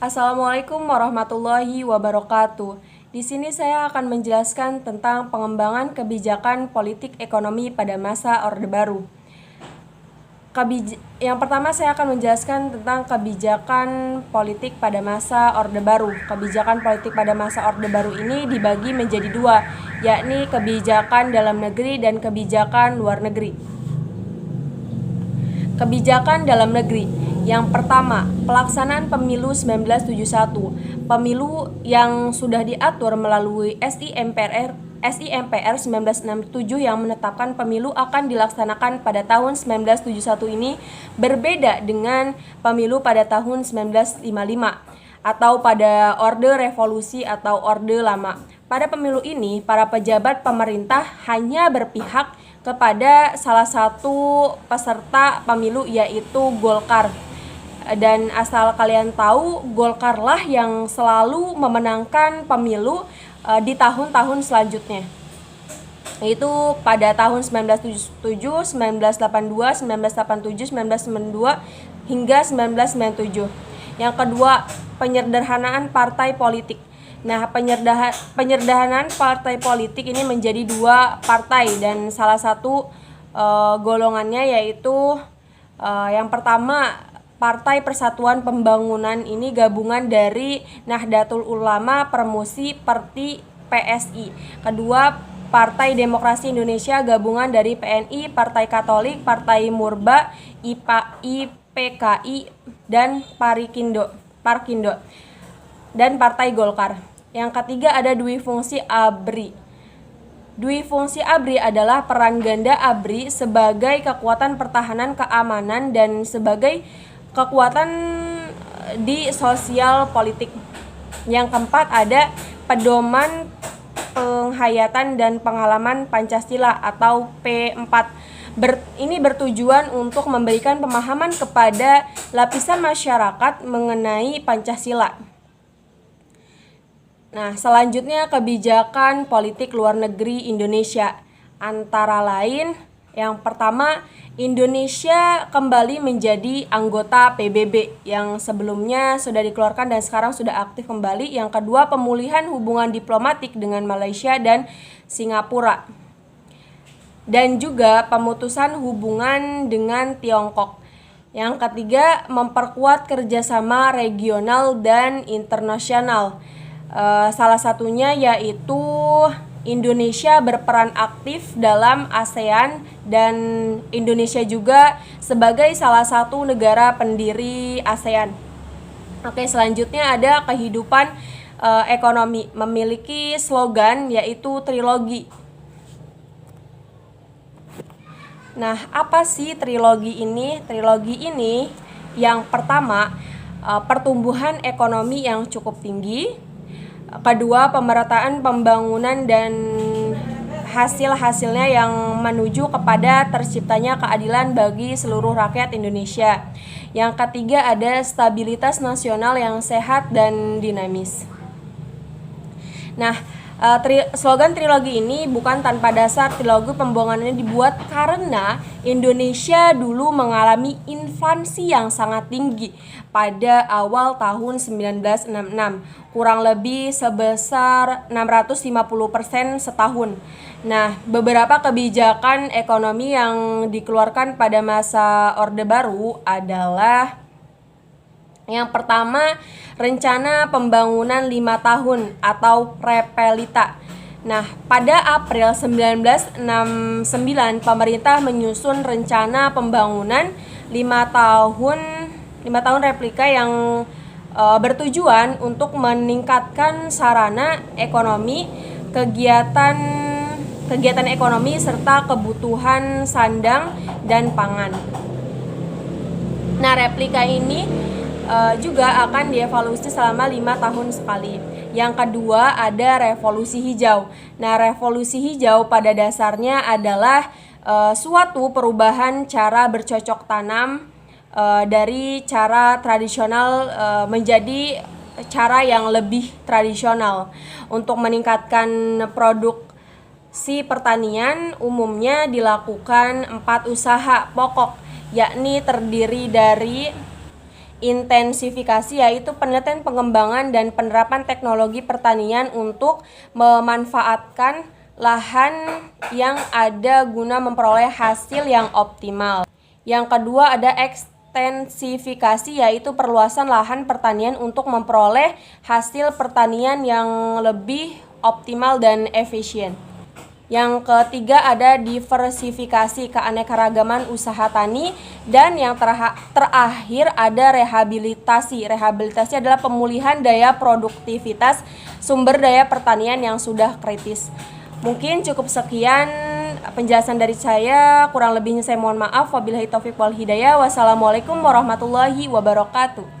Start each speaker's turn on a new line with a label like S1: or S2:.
S1: Assalamualaikum warahmatullahi wabarakatuh. Di sini saya akan menjelaskan tentang pengembangan kebijakan politik ekonomi pada masa Orde Baru. Yang pertama saya akan menjelaskan tentang kebijakan politik pada masa Orde Baru. Kebijakan politik pada masa Orde Baru ini dibagi menjadi dua, yakni kebijakan dalam negeri dan kebijakan luar negeri. Kebijakan dalam negeri. Yang pertama, pelaksanaan pemilu 1971. Pemilu yang sudah diatur melalui SI-MPR 1967 yang menetapkan pemilu akan dilaksanakan pada tahun 1971 ini berbeda dengan pemilu pada tahun 1955 atau pada Orde Revolusi atau Orde Lama. Pada pemilu ini, para pejabat pemerintah hanya berpihak kepada salah satu peserta pemilu, yaitu Golkar. Dan asal kalian tahu, Golkar lah yang selalu memenangkan pemilu di tahun-tahun selanjutnya, yaitu pada tahun 1977, 1982, 1987, 1992 hingga 1997. Yang kedua, penyederhanaan partai politik. Nah, penyederhanaan partai politik ini menjadi dua partai dan salah satu golongannya yaitu yang pertama, Partai Persatuan Pembangunan ini gabungan dari Nahdlatul Ulama, Permusi, Perti, PSI. Kedua, Partai Demokrasi Indonesia gabungan dari PNI, Partai Katolik, Partai Murba, IPKI, dan Parkindo, dan Partai Golkar. Yang ketiga ada Dwi Fungsi ABRI. Dwi Fungsi ABRI adalah peran ganda ABRI sebagai kekuatan pertahanan keamanan dan sebagai kekuatan di sosial politik. Yang keempat ada pedoman penghayatan dan pengalaman Pancasila atau P4. Ini bertujuan untuk memberikan pemahaman kepada lapisan masyarakat mengenai Pancasila. Nah, selanjutnya kebijakan politik luar negeri Indonesia. Antara lain, yang pertama, Indonesia kembali menjadi anggota PBB yang sebelumnya sudah dikeluarkan dan sekarang sudah aktif kembali. Yang kedua, pemulihan hubungan diplomatik dengan Malaysia dan Singapura. Dan juga pemutusan hubungan dengan Tiongkok. Yang ketiga, memperkuat kerjasama regional dan internasional. Salah satunya yaitu Indonesia berperan aktif dalam ASEAN dan Indonesia juga sebagai salah satu negara pendiri ASEAN. Oke, selanjutnya ada kehidupan ekonomi, memiliki slogan yaitu trilogi. Nah, apa sih trilogi ini? Trilogi ini yang pertama, pertumbuhan ekonomi yang cukup tinggi. Kedua, pemerataan pembangunan dan hasil-hasilnya yang menuju kepada terciptanya keadilan bagi seluruh rakyat Indonesia. Yang ketiga ada stabilitas nasional yang sehat dan dinamis. Nah, slogan trilogi ini bukan tanpa dasar. Trilogi pembangunannya dibuat karena Indonesia dulu mengalami inflasi yang sangat tinggi pada awal tahun 1966, kurang lebih sebesar 650% setahun. Nah, beberapa kebijakan ekonomi yang dikeluarkan pada masa Orde Baru adalah yang pertama, rencana pembangunan 5 tahun atau Repelita. Nah, pada April 1969 pemerintah menyusun rencana pembangunan 5 tahun replika yang bertujuan untuk meningkatkan sarana ekonomi, kegiatan ekonomi serta kebutuhan sandang dan pangan. Nah, replika ini juga akan dievaluasi selama 5 tahun sekali. Yang kedua ada revolusi hijau. Nah, revolusi hijau pada dasarnya adalah suatu perubahan cara bercocok tanam dari cara tradisional menjadi cara yang lebih tradisional. Untuk meningkatkan produksi pertanian umumnya dilakukan 4 usaha pokok, yakni terdiri dari Intensifikasi yaitu penelitian, pengembangan, dan penerapan teknologi pertanian untuk memanfaatkan lahan yang ada guna memperoleh hasil yang optimal. Yang kedua ada ekstensifikasi yaitu perluasan lahan pertanian untuk memperoleh hasil pertanian yang lebih optimal dan efisien. Yang ketiga ada diversifikasi, keanekaragaman usaha tani. Dan yang terakhir ada rehabilitasi. Rehabilitasi adalah pemulihan daya produktivitas sumber daya pertanian yang sudah kritis. Mungkin cukup sekian penjelasan dari saya, kurang lebihnya saya mohon maaf. Wabillahi taufiq wal hidayah. Wassalamualaikum warahmatullahi wabarakatuh.